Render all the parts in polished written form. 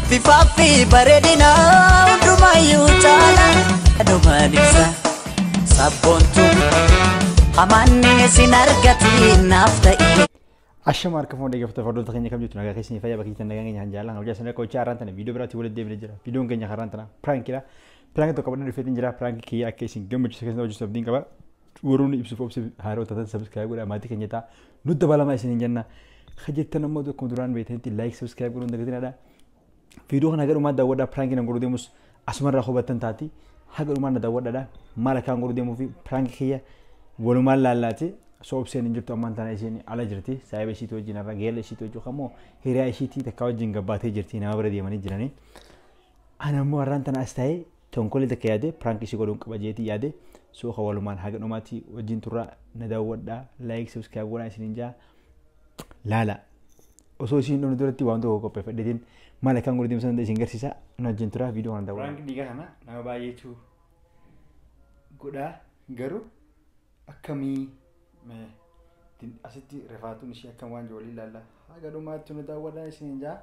Fifafi baredina hundumayyuu caala dhumaan ibsa sabboontu amanne sin argati naaf ta'i. Ashama harka fuudhee gaafa fardota keenya kam jettu nagaa keessanii fayyaa bakki ittiin nagaa keenya hanjaalan hojii asirra qo'ichaa har'aan tana viidiyoo biraatti walitti deebiin jira. Viidiyoon keenya har'aan tana piraankiidha. Piraanki tokko badii dhufeetiin jira. Piraanki kiyya akka isin gammachiisu keessatti hojjetu abdiin qaba. Warroonni ibsuuf obsi haaroo taatan sabiskiraayib godhaa maatii keenya ta'a. Nutti dabalamaa isiniin jenna. Hajjettan ammoo tokko duraan beekanitti laayik sabiskiraayib godhuun dagatinadha. Viidiyoo kana hagadhumaa daawwadhaa piraankiin an godhu deemus asumarraa hubattan taati. Hagadhumaa na daawwadhaadha. Maal akkaan godhu deemuu fi piraanki kiyya walumaan laallaati. So obseen injirtu ammaan tana isheen ala jirti. Saayiba ishiitu wajjin irra geella ishiitu wajjin kammoo hiriyaa ishiitii takka wajjin gabbaatee jirti nama bira deemanii jiranii. Ana ammoo har'aan tana as taa'ee tonkolii takka yaade piraanki ishee godhuun qaba jeetii yaade. So ka walumaan hagadhumaatti wajjin turraa na daawwadhaa. Laayik sabiskiraayib godhaa isiniin jaa laala. Osoo isiin dhumni duratti waan tokko qopheeffadheetiin maal akkaan godhu deemsan isin garsiisa. Na wajjin turaa viidiyoo kana daawwadhaa. Piraanki dhiigaa kana nama baay'eetu godhaa garuu akkamii asitti rifaatuun ishee akkam waan joolii ilaalla. Hagadhumaatti nu daawwadhaa isiniin jaa.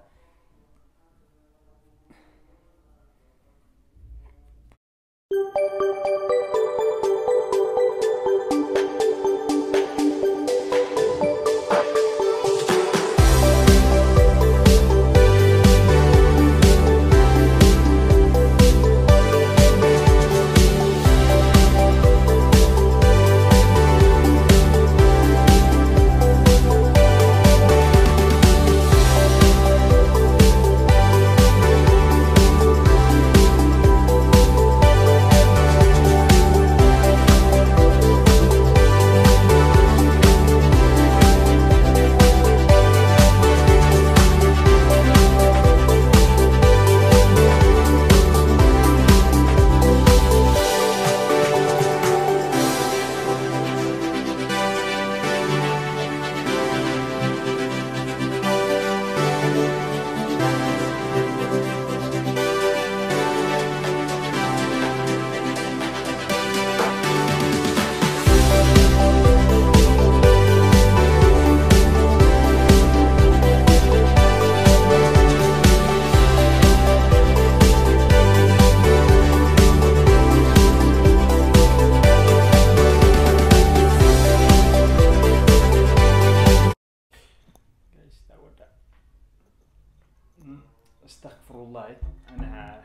Astaghfirullah. Ana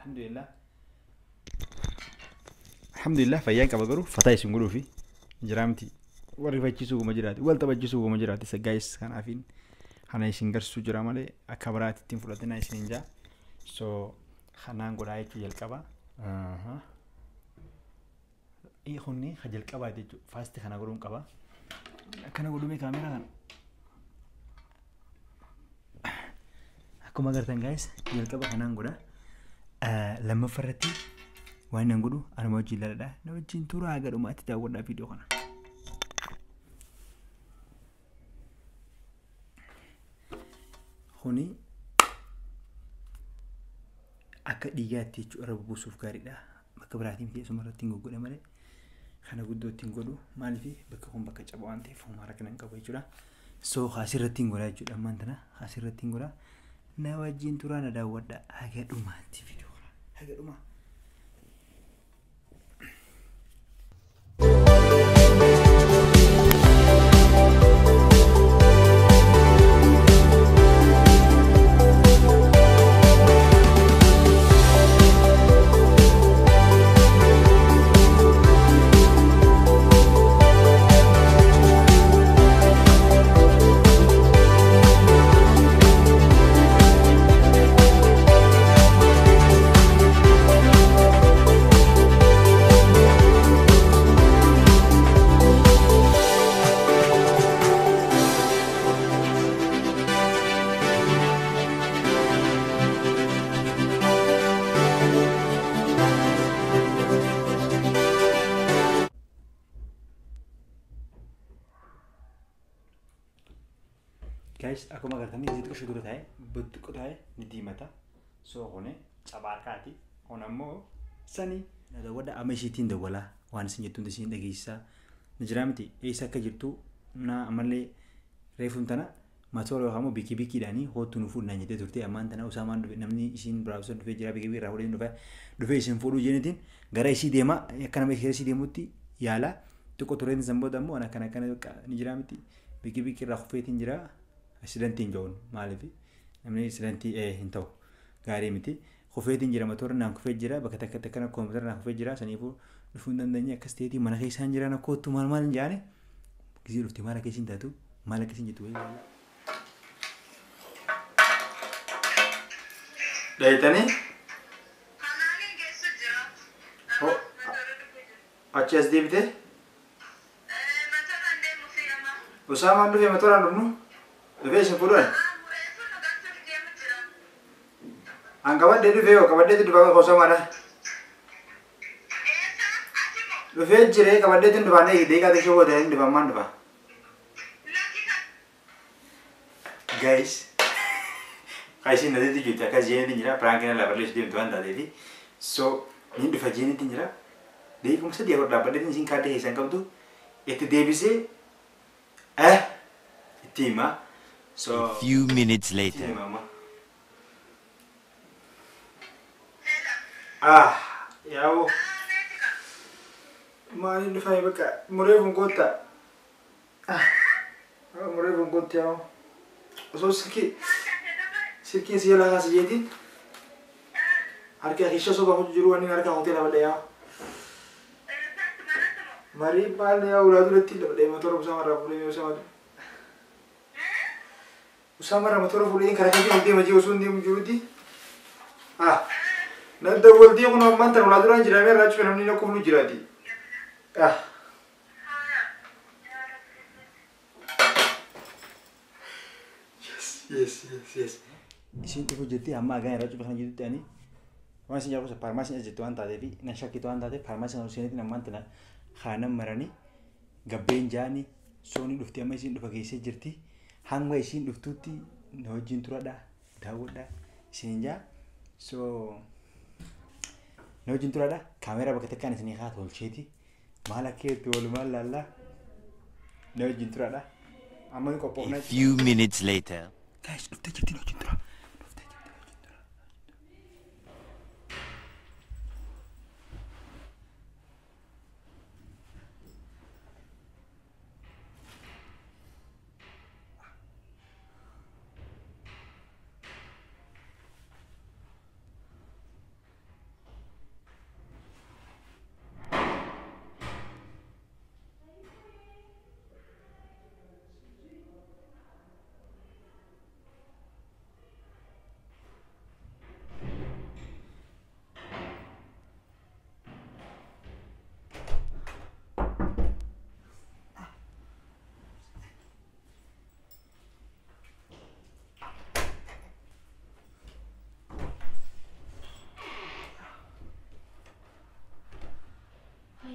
alhamdulillah fayyaan qaba garuu fataa isin godhuu fi jiraamti warri fachiisuu guma jiraati wal taphachiisuu guma jiraati isa gaayis kanaafiin hana isin garsiisuu jira malee akka biraatti ittiin fudhatina isin jaa so hanaan godhaa jechuu jalqaba kunni ha jalqabaa jechuu faasti kana godhuun qaba akkana godhume kaameraa kana akkuma agartan guys jalqaba kanaan godha lammaffaarratti waan nan godhu anuma wajjin ilaaladha na wajjin turaa hagadhumaatti daawwadhaa viidiyoo kana. Kuni akka dhiigaatti jechuudha irra buusuuf gaariidha. Bakka biraatiin keessuma irratti hin goggodhe malee kana guddootti hin godhu maaliif bakka kun bakka caba waan ta'eef humna kana hin qabu jechuudha. So haasirratti hin godhaa jechuudha ammaan tana haasirratti hin godhaa. Na wajjin turaa na daawwadhaa hagadhumaatti viidiyoo kana hagadhumaa. Guys, aku magartanii isitti qishuu dura taa'e buttuqqu taa'e ni diimata. So kone cabaarkaati. Kun ammoo sanii na daawwadha amma ishiitiin dawwalaa waan isin jettuun isin dhageessisaa. Na jira miti eessa akka jirtu na ammallee reefuun tana Matoora yookaan immoo bikii bikiidhaanii hootu nu fuudhan jettee turte ammaan tana Usaamaan dhufe namni isiin biraawusa dhufee jira bikii irraa fuudhee dhufee isin fuudhuu jeenitiin gara isii deema akka nama isii deemutti yaala xiqqoo tureen san booda immoo akkana ni jira miti bikii irraa kufeetiin jira asidantiin joon maaliif namni asidantii hin ta'u gaarii miti kufeetiin jira matoora naan kufee jira bakka takka takka koompitara naan kufee jira saniifuu dhufuu hin dandeenye akkas ta'eetii mana keessaan jira nakkootu maal hin jaane gisee dhufte maal akka isin taatu maal akka isin jettu wayii. Daitani? Achi as deebite? Usaamaan dhufee motoraan dhufnu? Dhufee isin fuudhan? An qabadhee dhufee yoo qabadheetti dhufaa Usaamaadha. Dhufee jiree qabadheetti dhufaan deeqaa ishee boodanii dhufan maan dhufa? Guys. Kaisin nanti tu juta kas jenis tinjira perang kena lapar les dia tuan tadi ni so ni du fajen tinjira deh kamu sedih kalau dapat dia sing kade hisan kau tu itu dia bisa itu mah so A few minutes later. mama ya wo mari du fai baka mure pun kota mure pun kota ya so sikit Sirki siya lang sa jetin. Harga hisya so bahu juruan ni harga hotel apa dia? Mari pal ya udah tu letil apa dia motor bersama rapu dia bersama tu. Bersama rapu motor full ini kerana kita dia macam usun dia menjuru di. Nanti awal dia kena mantan ulah tu orang jiran merah cuma ni nak kau belum jiran di. Yes. Isin tu jadi amma agak era cuba gitu tadi. Masih jauh farmasi aja tuan tadi, nasyak tuan tadi farmasi harus ini nama mana khanam marani, gaben jani, soni dufti amma isin dufa kisi jerti, hangwa isin duftuti, nojin turada, dawuda, isinja, so nojin turada, kamera bakatkan isin ikat holceti, malah ke tu mal lalla, nojin turada, amma ko pokna. A few minutes later. Guys, dufti jerti nojin turada.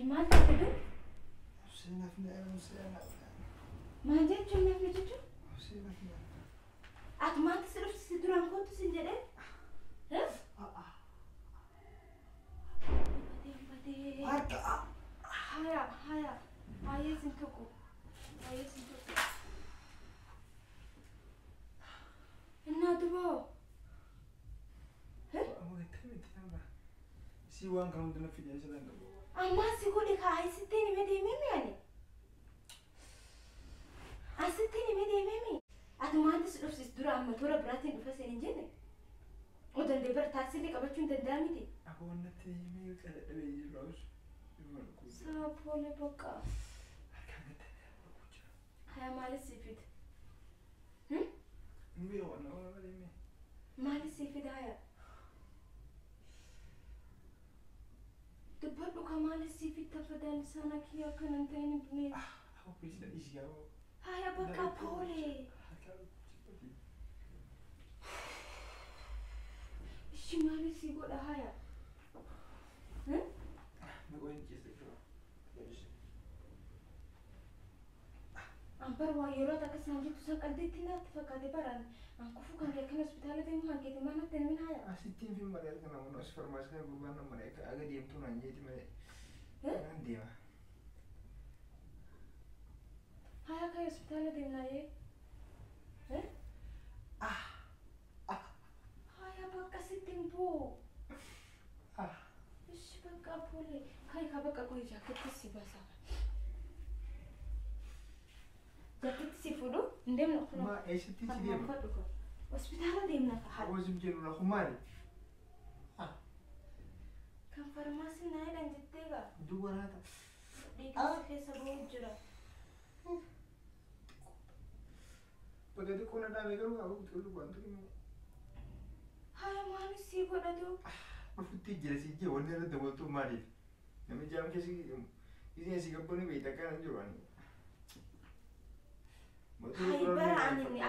Maal taatedhu? Seenaa. Maal jechuun nafni jechuun? Ati maanta si dhufti si duraan kootu sin jedhee? Haya sin tuqu. Innaatu boo? Si waan kan hundi nafi jedhee sadan qabu. Amma si godhe kaa'ee sittiin hime deemee ani? Asittiin hime deemee? Ati maanta si dhufti si duraan motora biraatiin dhufa seen hin jenne? O dandee bara taaksii qabachuu hin danda'a miti? Aku natti himee kadhadhabee jirraus. Saapole bakka. Haya maalis siifid? Mbii waan nama himee. Maalis siifid haya? Dubbadhu ka maalis siifid tafadaan sana kiyya akkanan ta'in himee. Aku bisa isi kau. Haya bakka pole. Ishi maalis si godha haya? Aku ini kisah itu. Ampar waa yeroo takka isaan jettu san qalbiitti naatti fakkaate baraan an kufuu kan kee kan hospitaala deemu kan keeti mana ta'e haya. Asittiin fi malee kana mun as farmaas kana gubbaan nama malee aga deemtuu naan jeeti malee. Naan deema. Haya ka'ee hospitaala deemnaa yee. Haya bakka sitting po. Ish bakka pole. Kai ka bakka koi jacket si basa. Jacket si fudu? Ndem na kuno. Ma eessatti si deema? Hospitaala deemna ka haa. Hawwaasum jennu na humaani. Kan farmaasii naa jedhan jettee gaa. Duuba laata. Dhiigni keessa ba'uu jira. Bakka xiqqoo na dhaabee garuu haa buutu oluu waan ta'e. Haya maanis sii godhatu. Ofitti jira si jee wanni irratti dabaltuu maaliif? Namni jaam keessi isheen si gabboonni beektaa kan jiru ani. Hai bara ani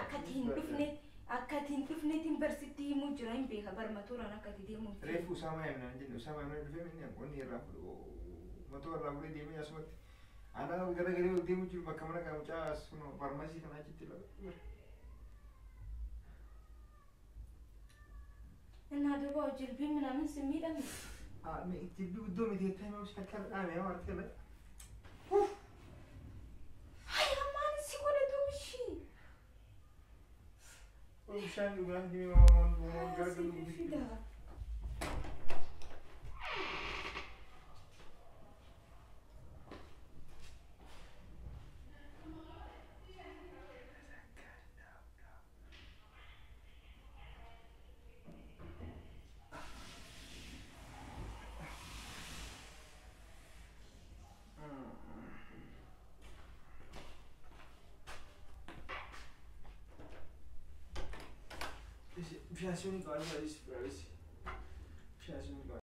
akkatiin dhufneetiin barsitti himuu jira hin beeka bar matooraan akkati deemuu jira. Reefu Usaamaa Yamnaan jennu Usaamaa Yamnaan dhufee minne wanni irraa matoo irraa fuudhee deemee asumatti aanaa gara galee ol deemuu jiru bakka mana kaamucaa asuma farmaasii kanaa achitti lafa. Innaa duuba jilbii minaamin si miidhame. Jilbii guddoo miti jettaa himaa ishee akka dhaame yaa waan ta'e. Bishaan dhugaa deemee gargaaru. Piace unico, allora, piace unico.